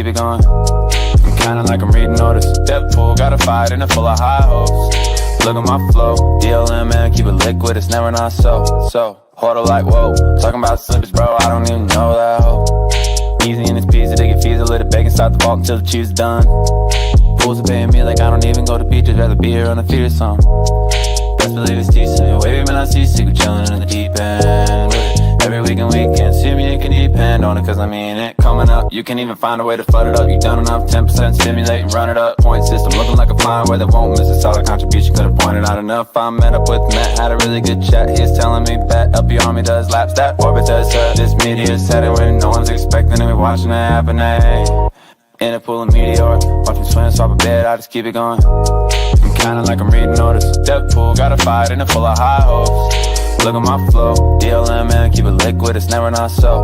keep it going. I'm kinda like I'm reading orders. Deadpool, got a fight and it full of high hopes. Look at my flow, DLM, man, keep it liquid, it's never not so. Harder like, whoa, talking about slippers, bro, I don't even know that hoe. Easy in this pizza, they get fees, a little bacon, start the vault until the cheese is done. Fools are paying me like I don't even go to beaches, rather be here on the feet or something. Best believe it's decent, wavy man, I see sick, we chillin' in the deep end. Every weekend, see me, you can depend on it, cause I mean it. Coming up, you can even find a way to flood it up. You done enough, 10% stimulate and run it up. Point system looking like a flying where they won't miss a solid contribution. Could've pointed out enough. I met up with Matt, had a really good chat. He's telling me bet up your army does laps. That orbit does this media setting when no one's expecting it. We watching it happen, in a pool of meteor, watching swim, swap a bed, I just keep it going. I'm kinda like I'm reading orders. Deadpool, got a fight and it full of high hopes. Look at my flow, DLM, man, keep it liquid, it's never not so.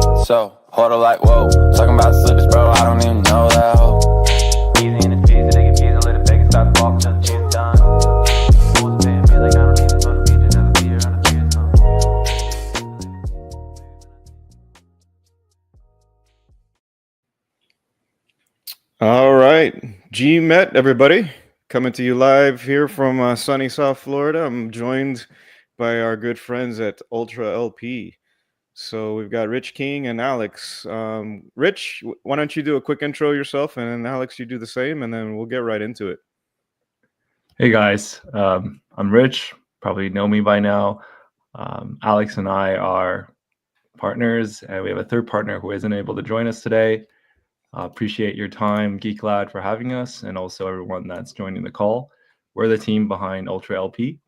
Harder like, whoa, talking about slippers, bro, I don't even know that hoe. Easy in the pizza, they get fees, a little bacon, start the vault until the cheese is done. Fools paying me like I don't even go to beaches, as a beer on the All right, G-Met, everybody. Coming to you live here from sunny South Florida. I'm joined by our good friends at UltraLP. So we've got Rich King and Alex. Rich, why don't you do a quick intro yourself, and then Alex, you do the same, and then we'll get right into it. Hey guys, I'm Rich. Probably know me by now. Alex and I are partners, and we have a third partner who isn't able to join us today. Appreciate your time, Geek Lad, for having us, and also everyone that's joining the call. We're the team behind UltraLP.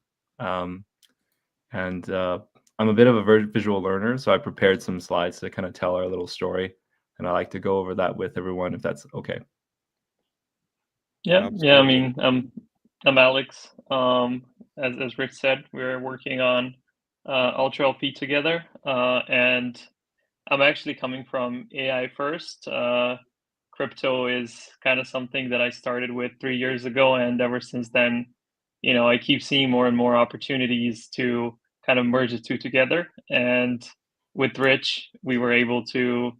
And I'm a bit of a visual learner, so I prepared some slides to kind of tell our little story, and I like to go over that with everyone, if that's okay. Yeah. I mean, I'm Alex. As Rich said, we're working on UltraLP together, and I'm actually coming from AI first. Crypto is kind of something that I started with 3 years ago, and ever since then, I keep seeing more and more opportunities to kind of merge the two together. And with Rich, we were able to,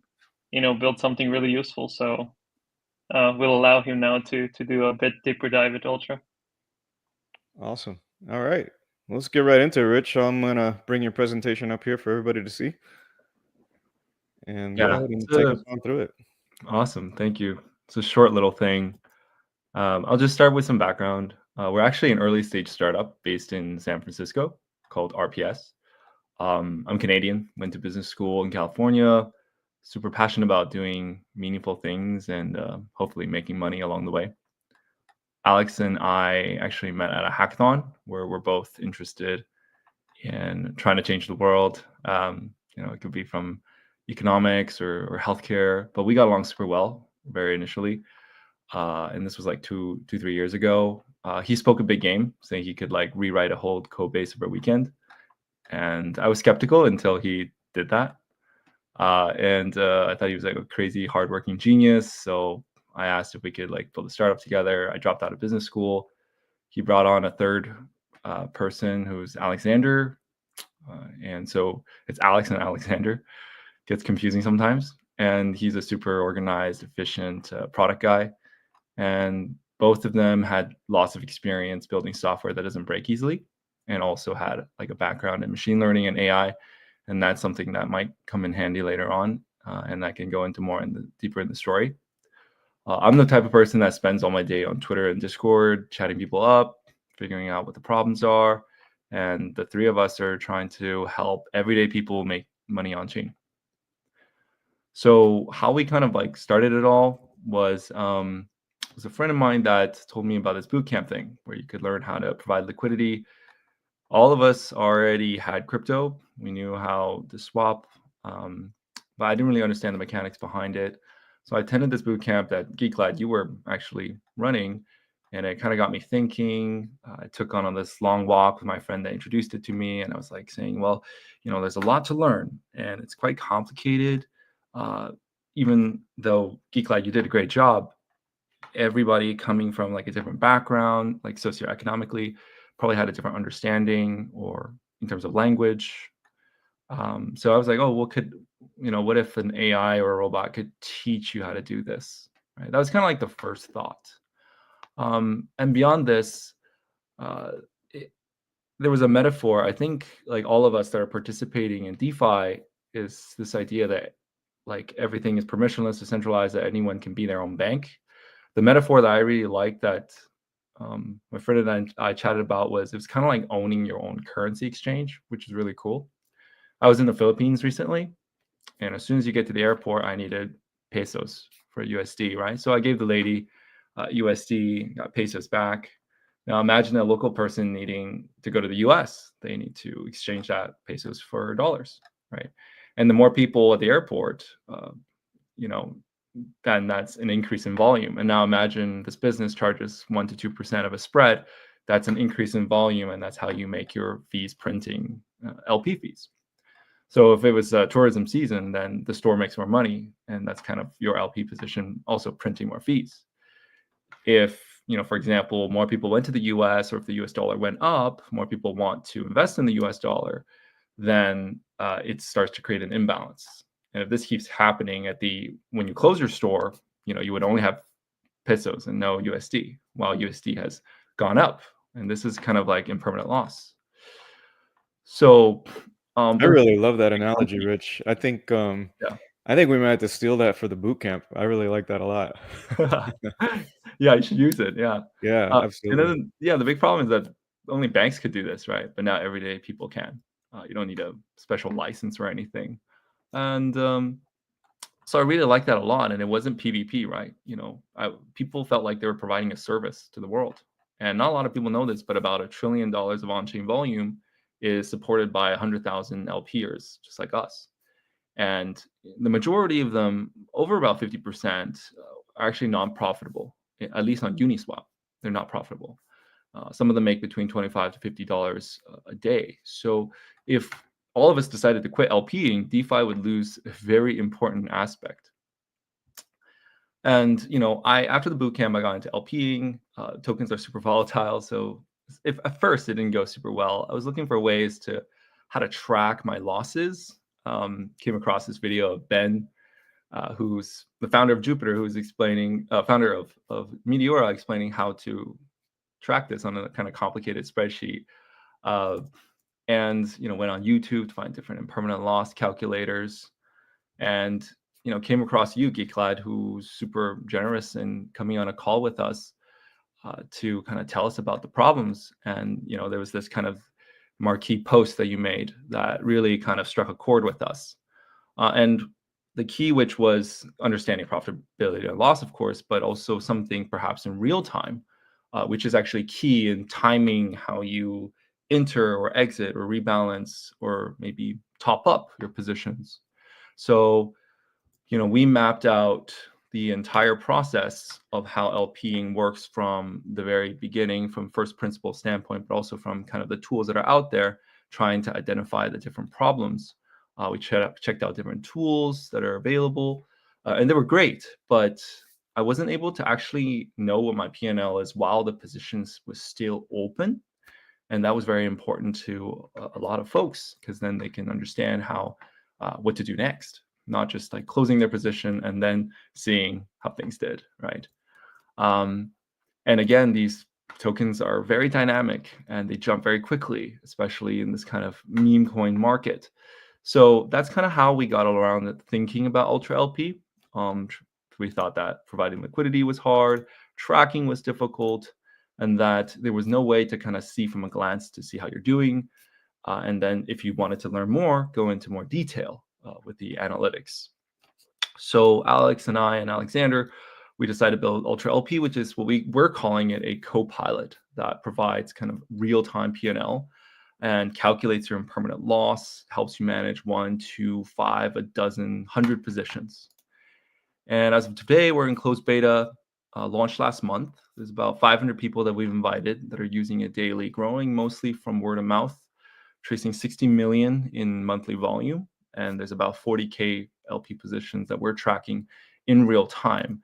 build something really useful. So we'll allow him now to do a bit deeper dive at Ultra. Awesome. All right, let's get right into it, Rich. I'm gonna bring your presentation up here for everybody to see, and go ahead and take us on through it. Awesome, thank you. It's a short little thing. I'll just start with some background. We're actually an early stage startup based in San Francisco called RPS. I'm Canadian, went to business school in California, super passionate about doing meaningful things and hopefully making money along the way. Alex and I actually met at a hackathon where we're both interested in trying to change the world. It could be from economics or healthcare, but we got along super well very initially. And this was like 3 years ago. He spoke a big game, saying he could like rewrite a whole code base over a weekend. And I was skeptical until he did that. And I thought he was like a crazy hardworking genius. So I asked if we could like build a startup together. I dropped out of business school. He brought on a third person who's Alexander. And so it's Alex and Alexander. Gets confusing sometimes. And he's a super organized, efficient product guy. And both of them had lots of experience building software that doesn't break easily, and also had like a background in machine learning and AI. And that's something that might come in handy later on. And I can go into more deeper in the story. I'm the type of person that spends all my day on Twitter and Discord, chatting people up, figuring out what the problems are. And the three of us are trying to help everyday people make money on chain. So how we kind of like started it all was a friend of mine that told me about this bootcamp thing where you could learn how to provide liquidity. All of us already had crypto. We knew how to swap, but I didn't really understand the mechanics behind it. So I attended this bootcamp that Geek Lad, you were actually running, and it kind of got me thinking. I took on this long walk with my friend that introduced it to me, and I was like saying, well, there's a lot to learn, and it's quite complicated. Even though Geek Lad, you did a great job, everybody coming from like a different background, like socioeconomically, probably had a different understanding or in terms of language. So I was like, oh, what if an AI or a robot could teach you how to do this, right? That was kind of like the first thought. And beyond this, uh, it, there was a metaphor. I think like all of us that are participating in DeFi is this idea that like everything is permissionless, decentralized, that anyone can be their own bank. The metaphor that I really like that my friend and I chatted about was it was kind of like owning your own currency exchange, which is really cool. I was in the Philippines recently, and as soon as you get to the airport, I needed pesos for USD, right? So I gave the lady USD, got pesos back. Now imagine a local person needing to go to the US. They need to exchange that pesos for dollars, right? And the more people at the airport, you know, then that's an increase in volume. And now imagine this business charges 1 to 2% of a spread. That's an increase in volume, and that's how you make your fees printing LP fees. So if it was tourism season, then the store makes more money, and that's kind of your LP position also printing more fees. If, for example, more people went to the US, or if the US dollar went up, more people want to invest in the US dollar, then it starts to create an imbalance. And if this keeps happening when you close your store, you would only have pesos and no USD, while USD has gone up. And this is kind of like impermanent loss. So I really love that analogy, Rich. I think we might have to steal that for the boot camp. I really like that a lot. Yeah, you should use it. Yeah. Yeah, And absolutely. then, the big problem is that only banks could do this, right? But now everyday people can. You don't need a special license or anything. And so I really like that a lot. And it wasn't PvP, right? People felt like they were providing a service to the world. And not a lot of people know this, but about $1 trillion of on-chain volume is supported by 100,000 LPers, just like us. And the majority of them, over about 50%, are actually non-profitable, at least on Uniswap. They're not profitable. Some of them make between $25 to $50 a day. So if all of us decided to quit LPing, DeFi would lose a very important aspect. And after the bootcamp, I got into LPing. Tokens are super volatile, so if at first it didn't go super well, I was looking for ways to how to track my losses. Came across this video of Ben, who's the founder of Jupiter, who's explaining, founder of Meteora, explaining how to track this on a kind of complicated spreadsheet. And went on YouTube to find different impermanent loss calculators, and came across you, Geeklad, who's super generous in coming on a call with us to kind of tell us about the problems. And there was this kind of marquee post that you made that really kind of struck a chord with us. And the key, which was understanding profitability and loss, of course, but also something perhaps in real time, which is actually key in timing how you enter or exit or rebalance or maybe top up your positions. So, we mapped out the entire process of how LPing works from the very beginning, from first principle standpoint, but also from kind of the tools that are out there, trying to identify the different problems. We checked out different tools that are available, and they were great, but I wasn't able to actually know what my P&L is while the positions was still open. And that was very important to a lot of folks, because then they can understand what to do next, not just like closing their position and then seeing how things did, right? And again, these tokens are very dynamic and they jump very quickly, especially in this kind of meme coin market. So that's kind of how we got around thinking about UltraLP. We thought that providing liquidity was hard, tracking was difficult, and that there was no way to kind of see from a glance to see how you're doing. And then if you wanted to learn more, go into more detail with the analytics. So Alex and I and Alexander, we decided to build UltraLP, which is what we're calling it a co-pilot that provides kind of real-time P&L and calculates your impermanent loss, helps you manage 1, 2, 5, a dozen, 100 positions. And as of today, we're in closed beta, launched last month. There's about 500 people that we've invited that are using it daily, growing mostly from word of mouth, tracing 60 million in monthly volume. And there's about 40K LP positions that we're tracking in real time.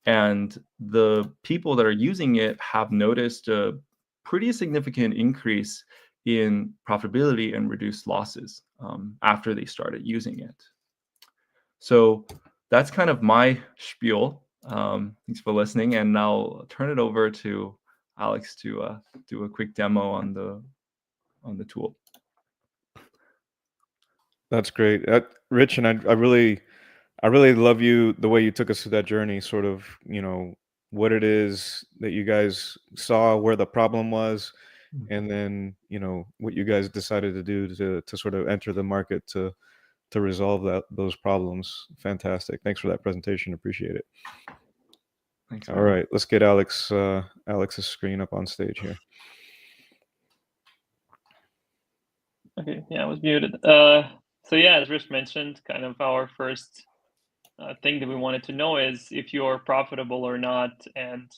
And the people that are using it have noticed a pretty significant increase in profitability and reduced losses after they started using it. So that's kind of my spiel. Thanks for listening, and I'll turn it over to Alex to do a quick demo on the tool. That's great, Rich, and I really love the way you took us through that journey. Sort of, what it is that you guys saw, where the problem was, and then what you guys decided to do to sort of enter the market to resolve those problems. Fantastic. Thanks for that presentation. Appreciate it. Thanks. All right, let's get Alex's screen up on stage here. Okay, yeah, I was muted. So yeah, as Rich mentioned, kind of our first thing that we wanted to know is if you're profitable or not, and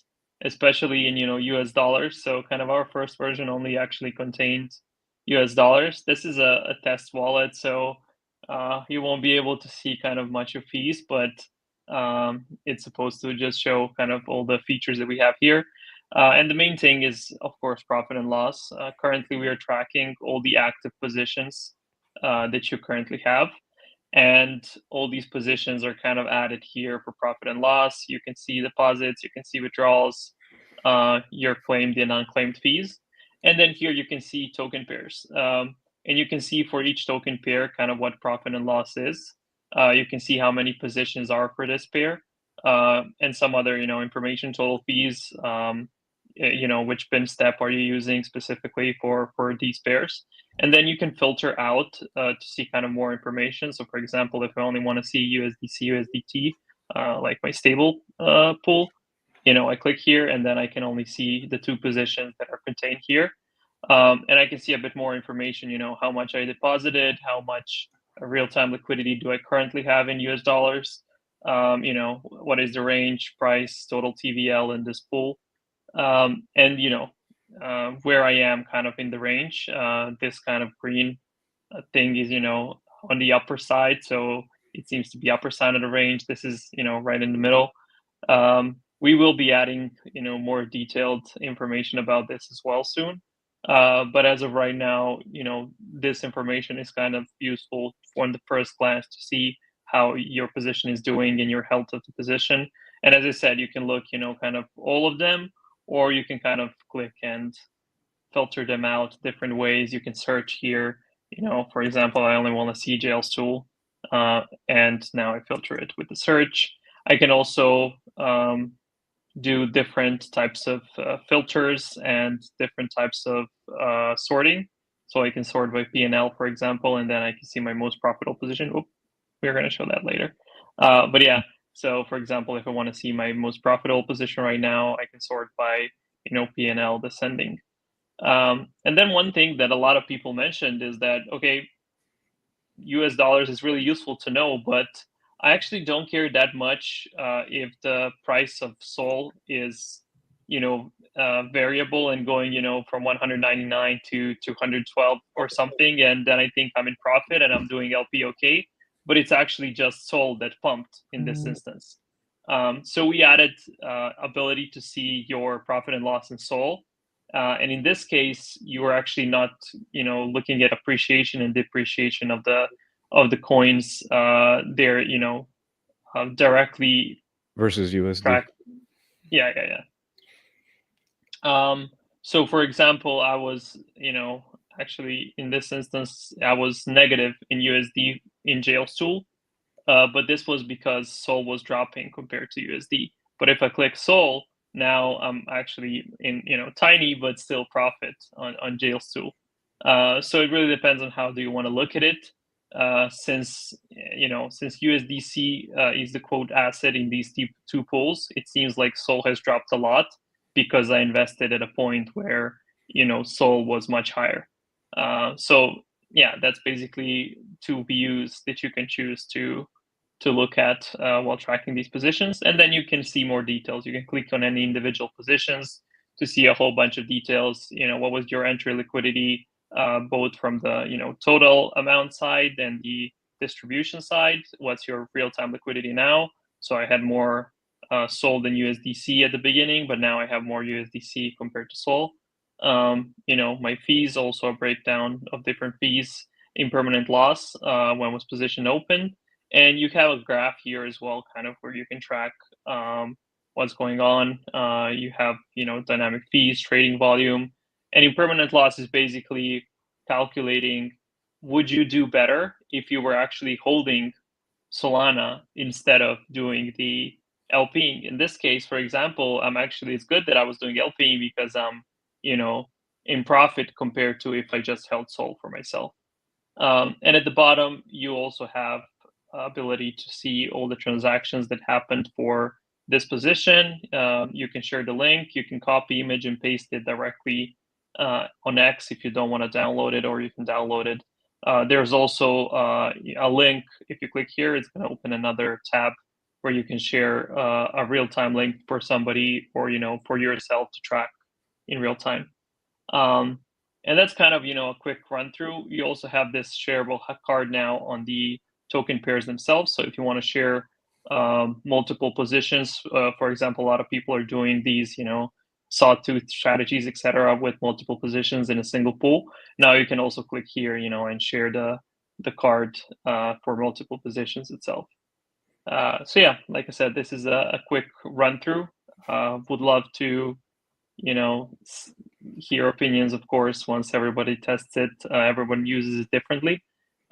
especially in US dollars. So kind of our first version only actually contained US dollars. This is a test wallet, so you won't be able to see kind of much of fees, but it's supposed to just show kind of all the features that we have here. And the main thing is, of course, profit and loss. Currently, we are tracking all the active positions that you currently have. And all these positions are kind of added here for profit and loss. You can see deposits, you can see withdrawals, your claimed and unclaimed fees. And then here you can see token pairs. And you can see for each token pair kind of what profit and loss is. You can see how many positions are for this pair, and some other, information, total fees, which BIM step are you using specifically for these pairs. And then you can filter out to see kind of more information. So for example, if I only want to see USDC, USDT, like my stable pool, I click here and then I can only see the two positions that are contained here. And I can see a bit more information, how much I deposited, how much real-time liquidity do I currently have in US dollars, what is the range, price, total TVL in this pool. And where I am kind of in the range. This kind of green thing is on the upper side, so it seems to be upper side of the range. This is right in the middle. We will be adding more detailed information about this as well soon. But as of right now, this information is kind of useful from the first glance to see how your position is doing and your health of the position. And as I said, you can look, kind of all of them, or you can kind of click and filter them out different ways. You can search here, for example, I only want to see Jail's tool, and now I filter it with the search. I can also do different types of filters and different types of sorting. So I can sort by P&L, for example, and then I can see my most profitable position. Oop, we're going to show that later. But yeah, so for example, if I want to see my most profitable position right now, I can sort by, P&L descending. And then one thing that a lot of people mentioned is that, okay, US dollars is really useful to know, but I actually don't care that much if the price of Sol is, variable and going, from 199 to 212 or something, and then I think I'm in profit and I'm doing LP okay, but it's actually just Sol that pumped in this instance. So we added ability to see your profit and loss in Sol. And in this case, you are actually not, looking at appreciation and depreciation of the coins. They're, directly versus USD. tracked. Yeah. So for example, I was, actually in this instance, I was negative in USD in Jail's tool, but this was because Sol was dropping compared to USD. But if I click Sol, now I'm actually in, tiny, but still profit on Jail's tool. So it really depends on how do you want to look at it. Since USDC is the quote asset in these two pools, it seems like Sol has dropped a lot because I invested at a point where Sol was much higher. So yeah, that's basically two views that you can choose to look at while tracking these positions. And then you can see more details. You can click on any individual positions to see a whole bunch of details. What was your entry liquidity, both from the total amount side and the distribution side. What's your real-time liquidity now? So I had more Sol than USDC at the beginning, but now I have more USDC compared to Sol. My fees, also a breakdown of different fees. Impermanent loss when was position open. And you have a graph here as well, kind of where you can track what's going on. You have, dynamic fees, trading volume, and impermanent loss is basically calculating, would you do better if you were actually holding Solana instead of doing the LPing? In this case, for example, it's good that I was doing LPing because I'm, in profit compared to if I just held Sol for myself. And at the bottom, you also have ability to see all the transactions that happened for this position. You can share the link. You can copy image and paste it directly on X if you don't want to download it, or you can download it. There's also a link. If you click here, it's going to open another tab where you can share a real-time link for somebody, or for yourself to track in real time. And that's kind of, a quick run through. You also have this shareable card now on the token pairs themselves. So if you want to share multiple positions, for example, a lot of people are doing these, sawtooth strategies, etc., with multiple positions in a single pool. Now you can also click here, and share the card for multiple positions itself. So yeah, like I said, this is a quick run through. Would love to, hear opinions, of course, once everybody tests it. Everyone uses it differently.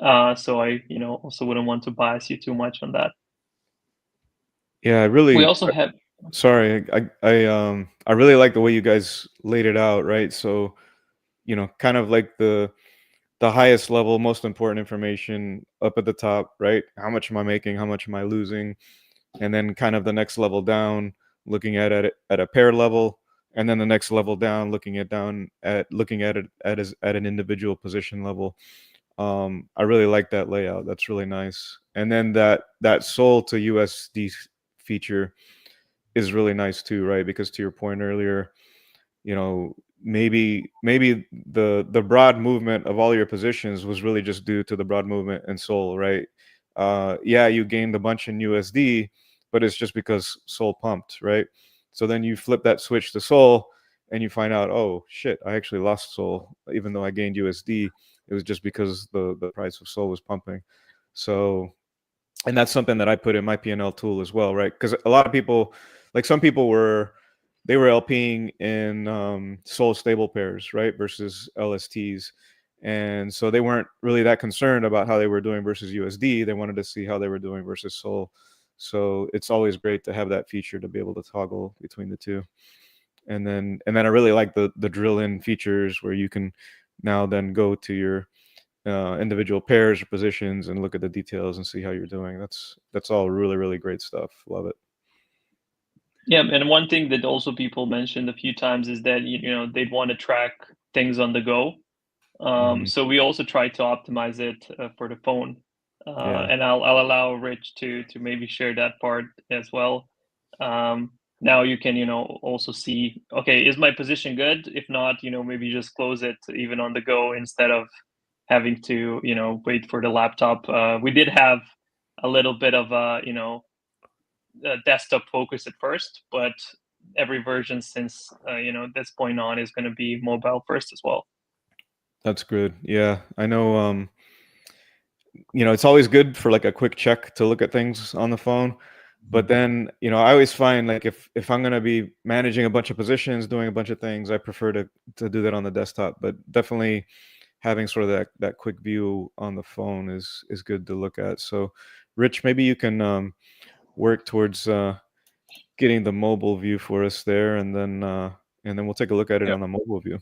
So I, also wouldn't want to bias you too much on that. Yeah, I We really also have, sorry. I really like the way you guys laid it out, right? So, kind of like the highest level, most important information up at the top, right? How much am I making? How much am I losing? And then kind of the next level down, looking at it at a pair level, and then the next level down, looking at it at an individual position level. I really like that layout. That's really nice. And then that Sol to USD feature is really nice too, right? Because to your point earlier, maybe the broad movement of all your positions was really just due to the broad movement in Sol, right? Yeah, you gained a bunch in USD, but it's just because Sol pumped, right? So then you flip that switch to Sol and you find out, oh shit, I actually lost Sol even though I gained USD. It was just because the price of Sol was pumping. So, and that's something that I put in my P&L tool as well, right? Because a lot of people, like some people were LPing in Sol stable pairs, right, versus LSTs. And so they weren't really that concerned about how they were doing versus USD. They wanted to see how they were doing versus Sol. So it's always great to have that feature to be able to toggle between the two. And then I really like the drill in features where you can now then go to your individual pairs or positions and look at the details and see how you're doing. That's all really, really great stuff. Love it. yeah, and one thing that also people mentioned a few times is that, they'd want to track things on the go. So we also try to optimize it for the phone. Yeah. And I'll allow Rich to maybe share that part as well. Now you can, also see, okay, is my position good? If not, maybe just close it even on the go instead of having to, wait for the laptop. We did have a little bit of a, desktop focus at first, but every version since, this point on is going to be mobile first as well. That's good. Yeah, I know. It's always good for like a quick check to look at things on the phone. But then, I always find like if I'm gonna be managing a bunch of positions, doing a bunch of things, I prefer to do that on the desktop. But definitely having sort of that quick view on the phone is good to look at. So, Rich, maybe you can work towards getting the mobile view for us there, and then we'll take a look at it on the mobile view.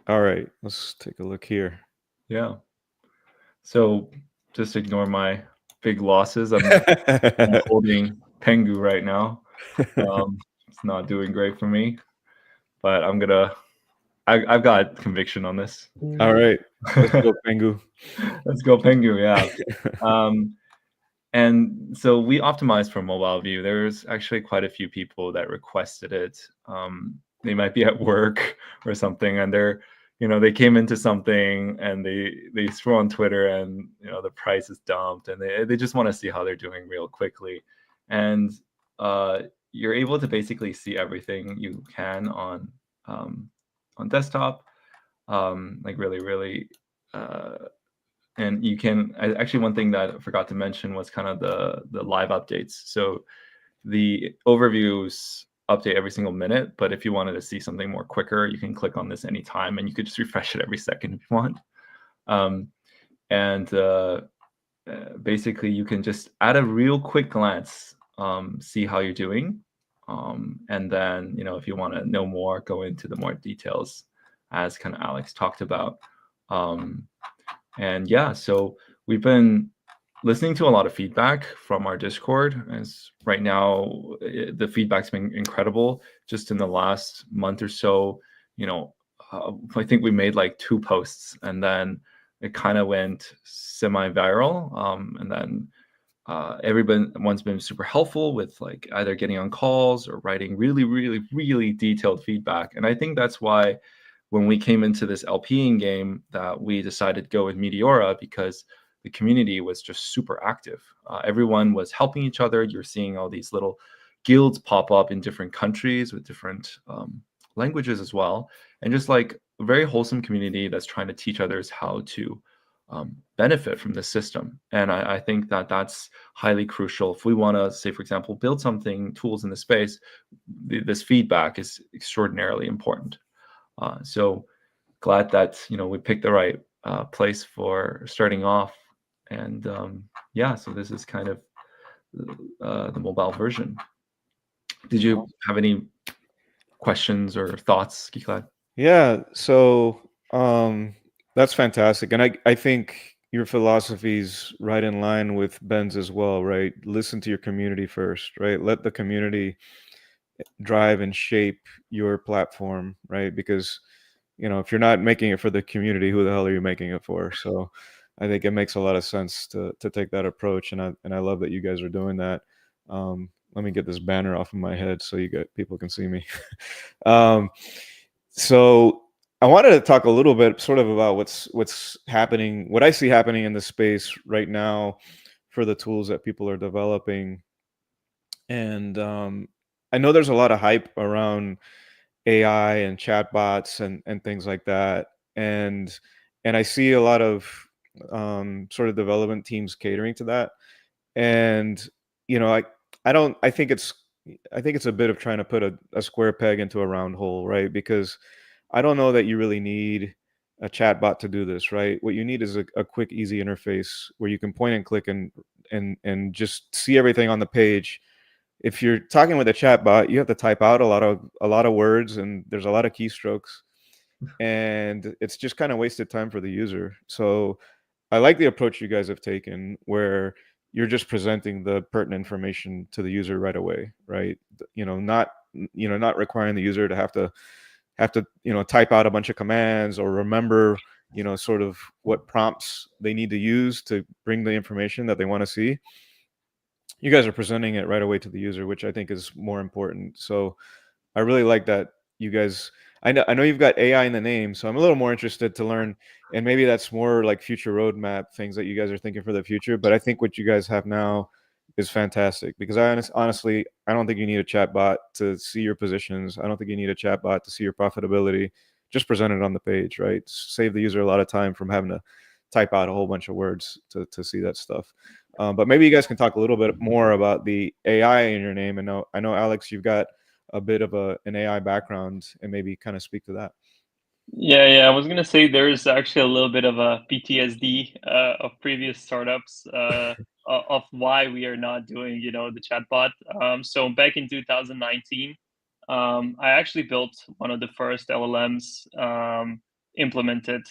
All right, let's take a look here. Yeah. So just ignore my big losses. I'm holding Pengu right now. It's not doing great for me, but I've got conviction on this. All right, let's go Pengu. Let's go Pengu, yeah. And so we optimized for mobile view. There's actually quite a few people that requested it. They might be at work or something, and they came into something and they scroll on Twitter and the price is dumped, and they just want to see how they're doing real quickly. And you're able to basically see everything you can on desktop, like really, really And you can actually, one thing that I forgot to mention was kind of the live updates. So the overviews update every single minute, but if you wanted to see something more quicker, you can click on this anytime, and you could just refresh it every second if you want. And basically, you can just at a real quick glance see how you're doing, and then if you want to know more, go into the more details, as kind of Alex talked about. And yeah, so we've been listening to a lot of feedback from our Discord. As right now, the feedback's been incredible. Just in the last month or so, I think we made like 2 posts, and then it kind of went semi-viral. And then everyone's been super helpful with like either getting on calls or writing really, really, really detailed feedback. And I think that's why when we came into this LPing game that we decided to go with Meteora, because the community was just super active. Everyone was helping each other. You're seeing all these little guilds pop up in different countries with different languages as well. And just like a very wholesome community that's trying to teach others how to benefit from the system. And I think that that's highly crucial. If we want to, say, for example, build something, tools in the space, this feedback is extraordinarily important. So glad that we picked the right place for starting off. And yeah, so this is kind of the mobile version. Did you have any questions or thoughts, Giklad? Yeah, so that's fantastic. And I think your philosophy's right in line with Ben's as well, right? Listen to your community first, right? Let the community drive and shape your platform, right? Because if you're not making it for the community, who the hell are you making it for? So I think it makes a lot of sense to take that approach, and I love that you guys are doing that. Let me get this banner off of my head so people can see me. So I wanted to talk a little bit sort of about what's happening, what I see happening in the space right now for the tools that people are developing. And I know there's a lot of hype around AI and chatbots and things like that. And I see a lot of sort of development teams catering to that. And I think it's a bit of trying to put a square peg into a round hole, right? Because I don't know that you really need a chatbot to do this, right? What you need is a quick, easy interface where you can point and click and just see everything on the page. If you're talking with a chatbot, you have to type out a lot of words, and there's a lot of keystrokes, and it's just kind of wasted time for the user. So I like the approach you guys have taken, where you're just presenting the pertinent information to the user right away, right? Not requiring the user to have to type out a bunch of commands or remember sort of what prompts they need to use to bring the information that they want to see. You guys are presenting it right away to the user, which I think is more important. So I really like that you guys. I know you've got AI in the name, so I'm a little more interested to learn, and maybe that's more like future roadmap things that you guys are thinking for the future. But I think what you guys have now is fantastic, because honestly, I don't think you need a chatbot to see your positions. I don't think you need a chatbot to see your profitability. Just present it on the page, right? Save the user a lot of time from having to type out a whole bunch of words to see that stuff. But maybe you guys can talk a little bit more about the AI in your name. And I know Alex, you've got a bit of an AI background, and maybe kind of speak to that. Yeah. I was gonna say there's actually a little bit of a PTSD of previous startups of why we are not doing, the chatbot. So back in 2019, I actually built one of the first LLMs implemented,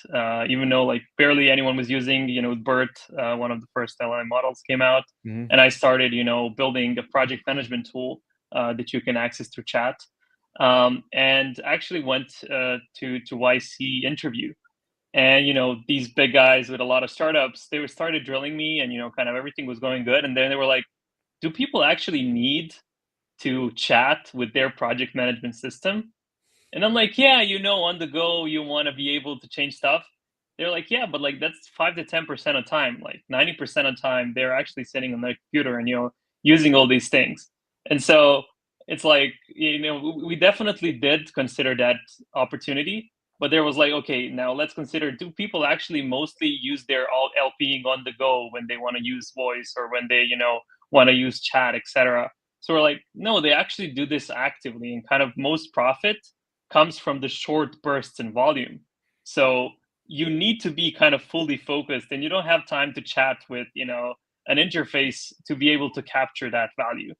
even though like barely anyone was using, BERT, one of the first LLM models came out, Mm-hmm. and I started, building a project management tool that you can access through chat, and actually went to YC interview. And these big guys with a lot of startups, they started drilling me, and kind of everything was going good, and then they were like, "Do people actually need to chat with their project management system?" And I'm like, "Yeah, on the go, you want to be able to change stuff." They're like, "Yeah, but like that's 5 to 10% of time. Like 90% of time, they're actually sitting on their computer and using all these things." And so it's like we definitely did consider that opportunity, But there was like, okay, now let's consider, do people actually mostly use their alt LPing on the go when they want to use voice or when they, want to use chat, etc. So we're like, no, they actually do this actively, and kind of most profit comes from the short bursts in volume. So you need to be kind of fully focused, and you don't have time to chat with, an interface to be able to capture that value.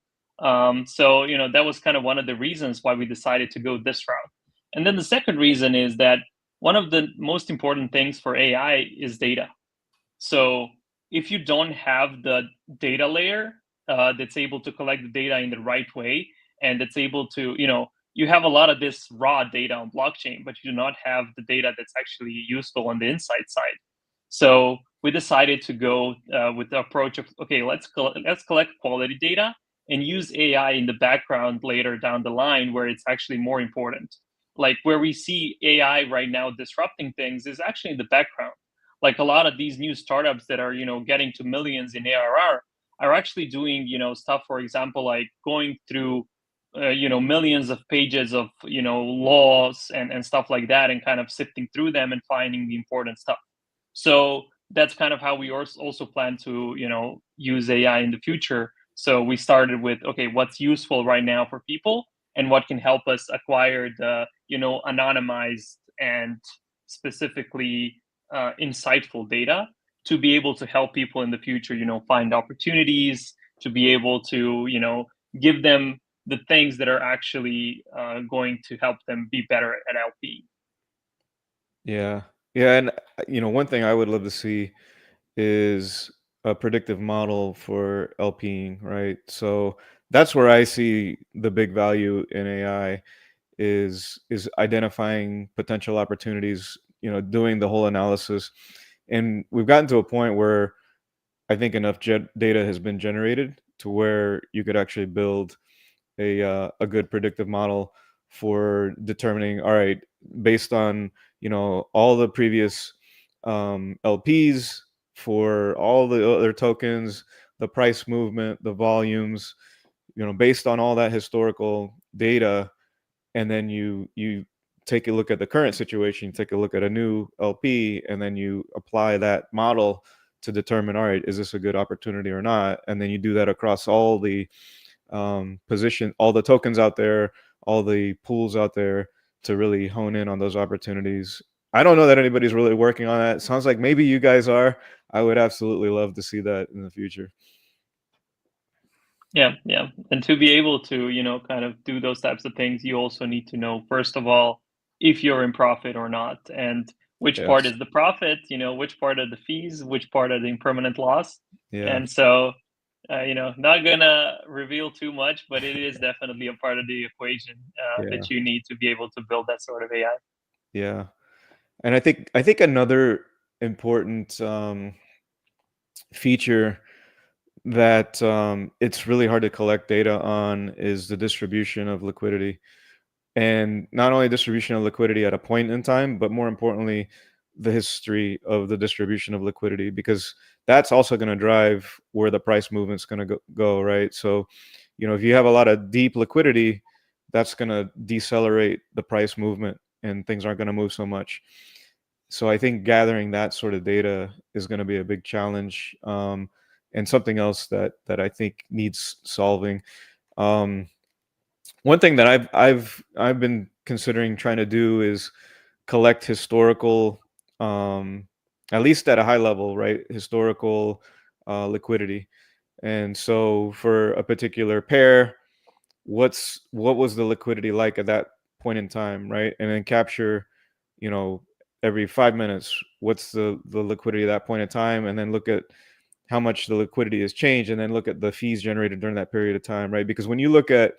So that was kind of one of the reasons why we decided to go this route. And then the second reason is that one of the most important things for AI is data. So if you don't have the data layer that's able to collect the data in the right way, and that's able to, you have a lot of this raw data on blockchain, but you do not have the data that's actually useful on the insight side. So we decided to go with the approach of, okay, let's collect quality data and use AI in the background later down the line where it's actually more important. Like where we see AI right now disrupting things is actually in the background. Like a lot of these new startups that are getting to millions in ARR are actually doing stuff, for example, like going through millions of pages of laws and stuff like that, and kind of sifting through them and finding the important stuff. So that's kind of how we also plan to use AI in the future. So we started with, okay, what's useful right now for people and what can help us acquire the anonymized and specifically insightful data to be able to help people in the future find opportunities, to be able to give them the things that are actually going to help them be better at LP. Yeah. Yeah, and one thing I would love to see is a predictive model for LPing, right? So that's where I see the big value in AI is identifying potential opportunities, doing the whole analysis. And we've gotten to a point where I think enough data has been generated to where you could actually build a good predictive model for determining, all right, based on all the previous LPs for all the other tokens, the price movement, the volumes, based on all that historical data, and then you take a look at the current situation, take a look at a new LP, and then you apply that model to determine, all right, is this a good opportunity or not? And then you do that across all the position, all the tokens out there, all the pools out there, to really hone in on those opportunities. I don't know that anybody's really working on that. It sounds like maybe you guys are. I would absolutely love to see that in the future. Yeah, yeah. And to be able to, kind of do those types of things, you also need to know, first of all, if you're in profit or not, and which part Yes. is the profit, which part are the fees, which part are the impermanent loss. Yeah. And so, not gonna reveal too much, but it is definitely a part of the equation Yeah. that you need to be able to build that sort of AI. Yeah. And I think another important feature that it's really hard to collect data on is the distribution of liquidity. And not only distribution of liquidity at a point in time, but more importantly, the history of the distribution of liquidity, because that's also going to drive where the price movement's going to go, right? So, if you have a lot of deep liquidity, that's going to decelerate the price movement and things aren't going to move so much. So I think gathering that sort of data is going to be a big challenge, and something else that I think needs solving. Um, One thing that I've been considering trying to do is collect historical, at least at a high level, right? Historical liquidity. And so for a particular pair, what was the liquidity like at that point in time, right? And then capture, you know, every 5 minutes, what's the liquidity at that point in time, and then look at how much the liquidity has changed, and then look at the fees generated during that period of time, right? Because when you look at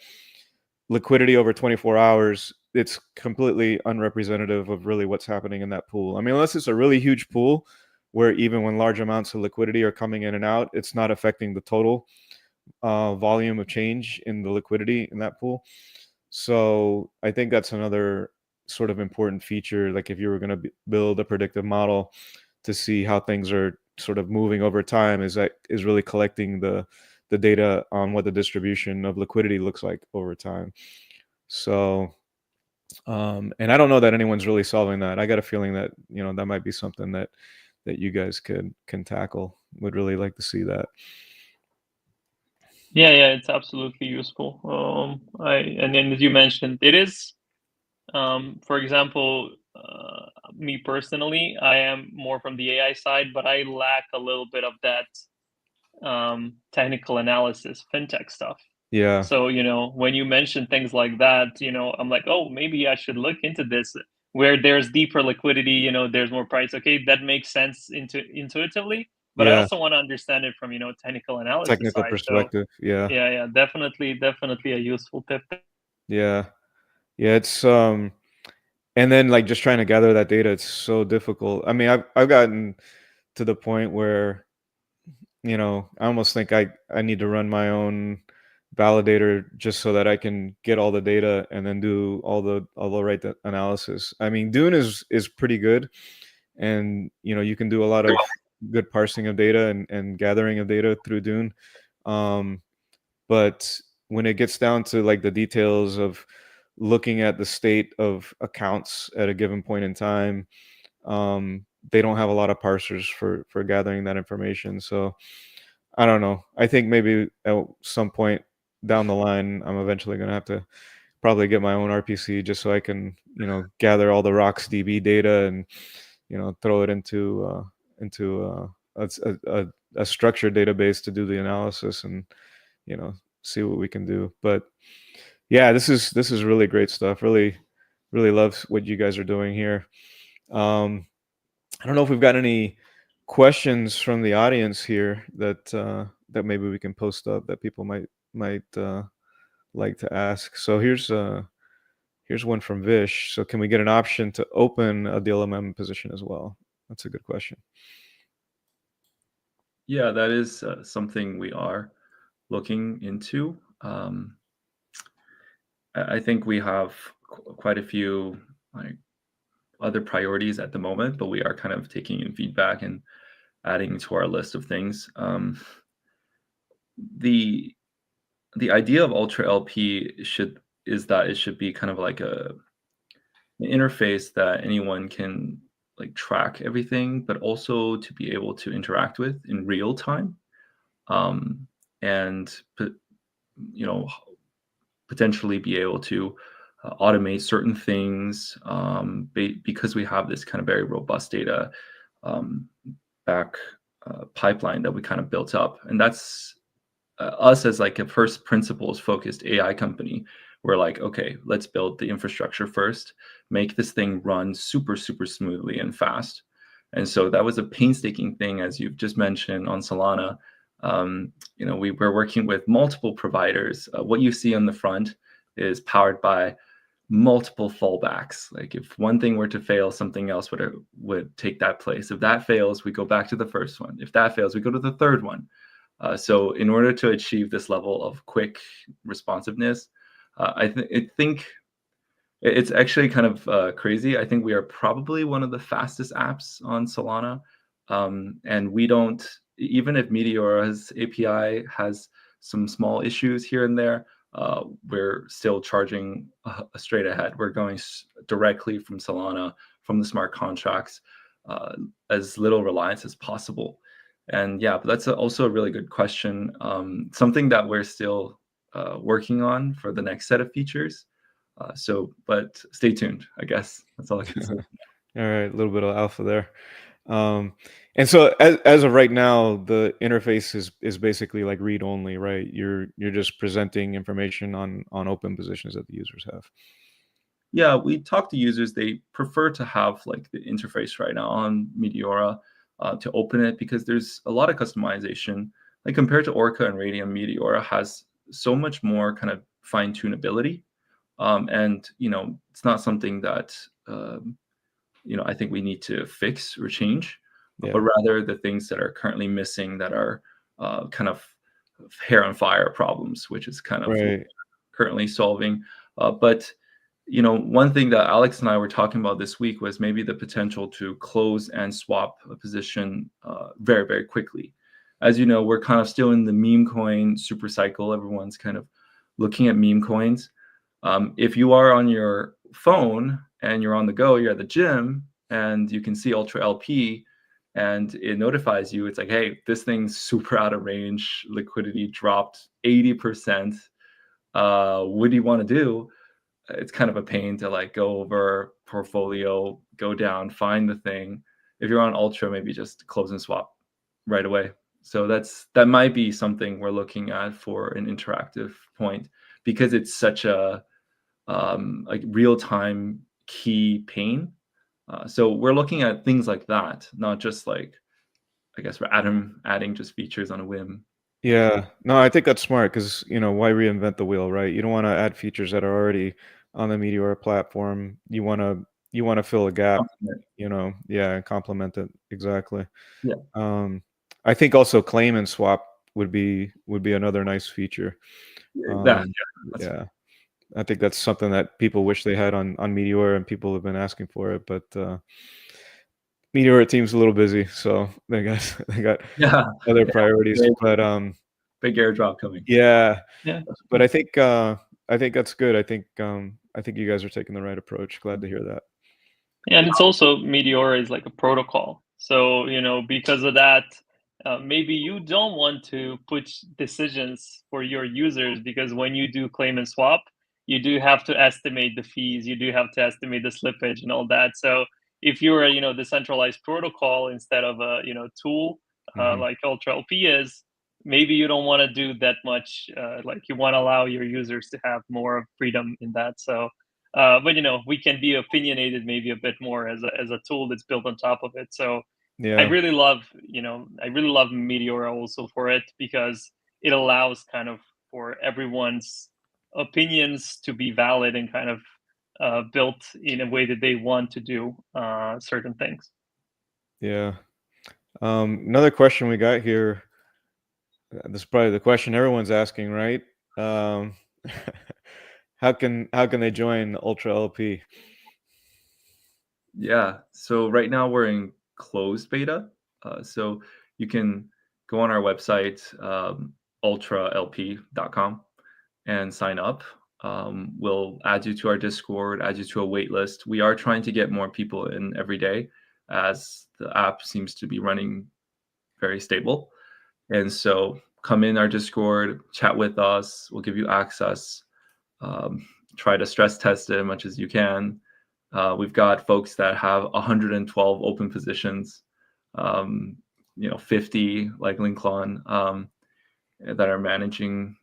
liquidity over 24 hours, it's completely unrepresentative of really what's happening in that pool. I mean, unless it's a really huge pool where even when large amounts of liquidity are coming in and out, it's not affecting the total volume of change in the liquidity in that pool. So I think that's another sort of important feature. Like if you were going to build a predictive model to see how things are sort of moving over time, is really collecting the data on what the distribution of liquidity looks like over time. So And I don't know that anyone's really solving that. I got a feeling that, you know, that might be something that you guys can tackle. Would really like to see that. Yeah, it's absolutely useful. And then as you mentioned, it is, for example, me personally, I am more from the AI side, but I lack a little bit of that technical analysis, fintech stuff. Yeah. So, when you mention things like that, I'm like, oh, maybe I should look into this where there's deeper liquidity, there's more price. Okay, that makes sense intuitively, but I Yeah. also want to understand it from, technical analysis Technical side. So perspective. Yeah. yeah, definitely a useful tip. Yeah. Yeah. It's and then like just trying to gather that data, it's so difficult. I mean, I've gotten to the point where, you know, I almost think I need to run my own validator just so that I can get all the data and then do all the right analysis. I mean, Dune is pretty good, and you know, you can do a lot of good parsing of data and gathering of data through Dune. Um, but when it gets down to like the details of looking at the state of accounts at a given point in time, they don't have a lot of parsers for gathering that information. So I don't know. I think maybe at some point down the line, I'm eventually going to have to probably get my own RPC just so I can, you know, gather all the RocksDB data and, you know, throw it into a structured database to do the analysis and, you know, see what we can do. But yeah, this is really great stuff. Really, really love what you guys are doing here. I don't know if we've got any questions from the audience here that that maybe we can post up that people might like to ask. So here's one from Vish. So can we get an option to open a DLMM position as well? That's a good question. Yeah, that is something we are looking into. I think we have quite a few like other priorities at the moment, but we are kind of taking in feedback and adding to our list of things. The idea of Ultra LP is that it should be kind of like an interface that anyone can like track everything, but also to be able to interact with in real time, and you know potentially be able to automate certain things, because we have this kind of very robust data um, back pipeline that we kind of built up, and that's us as like a first principles focused AI company. We're like, okay, let's build the infrastructure first, make this thing run super, super smoothly and fast. And so that was a painstaking thing, as you've just mentioned on Solana. We were working with multiple providers. What you see on the front is powered by multiple fallbacks. Like if one thing were to fail, something else would take that place. If that fails, we go back to the first one. If that fails, we go to the third one. So in order to achieve this level of quick responsiveness, I think it's actually kind of crazy. I think we are probably one of the fastest apps on Solana. And we don't, even if Meteora's API has some small issues here and there, we're still charging straight ahead. We're going directly from Solana, from the smart contracts, as little reliance as possible. And yeah, but that's also a really good question. Something that we're still working on for the next set of features. But stay tuned, I guess. That's all I can say. All right, a little bit of alpha there. And so as of right now, the interface is basically like read only, right? You're just presenting information on open positions that the users have. Yeah, we talk to users. They prefer to have like the interface right now on Meteora to open it because there's a lot of customization. Like compared to Orca and Radium, Meteora has so much more kind of fine tunability. And it's not something that I think we need to fix or change, Yeah. but rather the things that are currently missing that are kind of hair on fire problems, which is kind of what Right. we're currently solving. But one thing that Alex and I were talking about this week was maybe the potential to close and swap a position very, very quickly. As you know, we're kind of still in the meme coin super cycle. Everyone's kind of looking at meme coins. If you are on your phone and you're on the go, you're at the gym, and you can see UltraLP, and it notifies you. It's like, hey, this thing's super out of range. Liquidity dropped 80%. What do you want to do? It's kind of a pain to like go over portfolio, go down, find the thing. If you're on Ultra, maybe just close and swap right away. So that might be something we're looking at for an interactive point, because it's such a like real-time key pain. So we're looking at things like that, not just like, I guess we're adding just features on a whim. Yeah, no, I think that's smart because, why reinvent the wheel, right? You don't want to add features that are already on the Meteor platform. You want to fill a gap, yeah, and complement it exactly. Yeah. I think also claim and swap would be another nice feature. Yeah, I think that's something that people wish they had on Meteor, and people have been asking for it, but Meteor team's a little busy, so they got other priorities. But big airdrop coming. Yeah. Yeah. But I think that's good. I think you guys are taking the right approach. Glad to hear that. Yeah, and it's also Meteor is like a protocol. So, because of that, maybe you don't want to push decisions for your users, because when you do claim and swap, you do have to estimate the fees, you do have to estimate the slippage and all that. So if you're a decentralized protocol instead of a tool like UltraLP is, maybe you don't want to do that much. Like you want to allow your users to have more freedom in that. So but we can be opinionated maybe a bit more as a tool that's built on top of it. So Yeah. I really love Meteor also for it, because it allows kind of for everyone's opinions to be valid and kind of built in a way that they want to do certain things. Yeah. Another question we got here. This is probably the question everyone's asking, right? How can they join UltraLP? Yeah. So right now we're in closed beta. So you can go on our website, ultralp.com, and sign up. We'll add you to our Discord, add you to a wait list. We are trying to get more people in every day, as the app seems to be running very stable. And so come in our Discord, chat with us. We'll give you access. Try to stress test it as much as you can. We've got folks that have 112 open positions, 50 like Linklon, that are managing,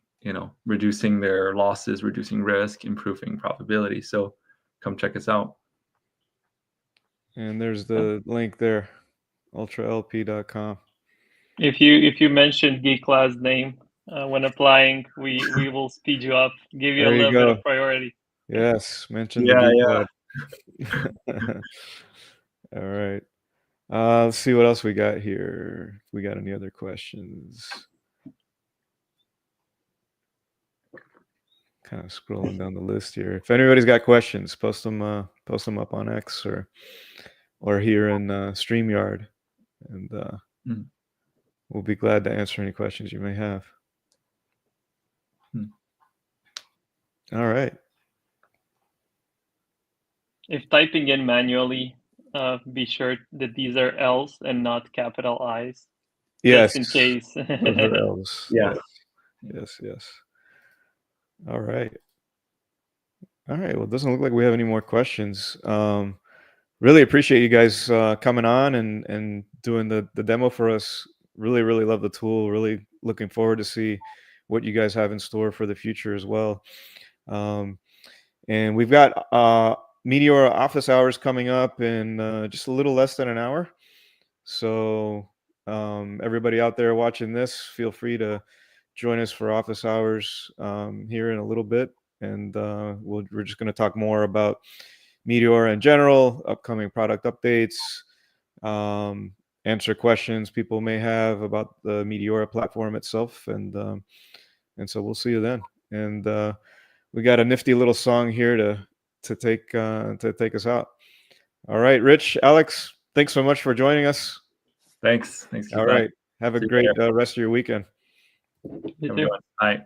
reducing their losses, reducing risk, improving profitability. So come check us out. And there's the link there, ultralp.com. If you mention Geek Cloud's name when applying, we will speed you up, give you There a you little bit go. of priority. Yes, mention the Geek Cloud. All right. Let's see what else we got here. We got any other questions? Kind of scrolling down the list here. If anybody's got questions, post them up on X or here in StreamYard, and we'll be glad to answer any questions you may have. All right. If typing in manually, be sure that these are L's and not capital I's. Yes. Just in case. Those are L's. Yeah. Yes. All right. Well, it doesn't look like we have any more questions. Really appreciate you guys coming on and doing the demo for us. Really love the tool. Really looking forward to see what you guys have in store for the future as well. And we've got Meteor office hours coming up in just a little less than an hour. So everybody out there watching this, feel free to join us for office hours here in a little bit. And we're just going to talk more about Meteor in general, upcoming product updates, answer questions people may have about the Meteor platform itself, and so we'll see you then. And we got a nifty little song here to take us out. All right, Rich, Alex, thanks so much for joining us. Thanks. All right, have a great rest of your weekend. You too. Bye.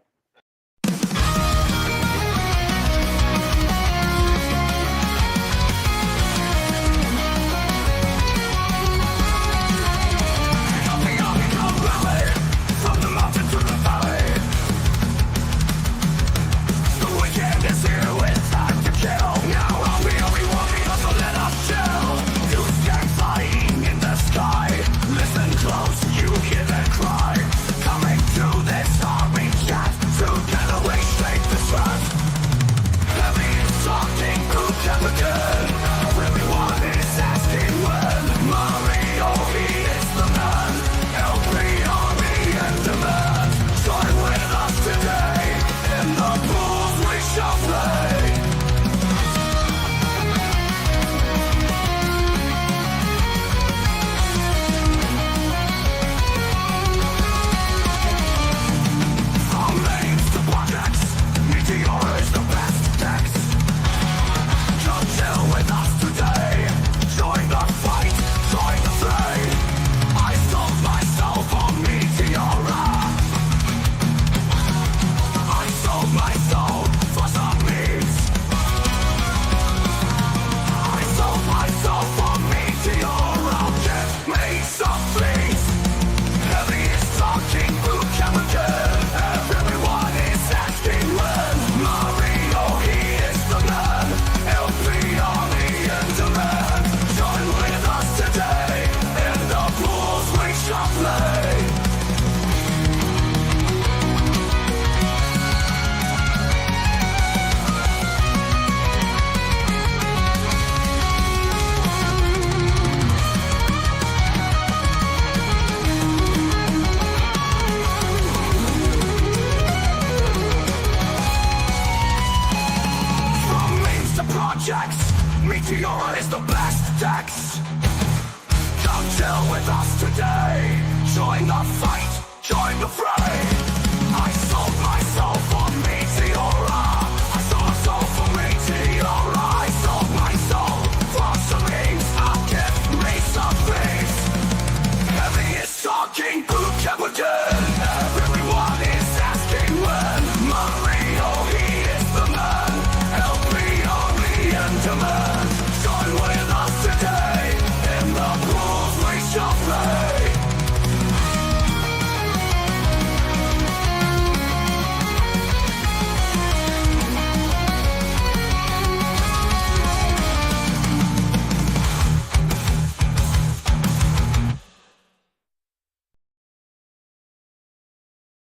objects. Meteor is the best text. Come chill with us today. Join the fight, join the fray. I sold myself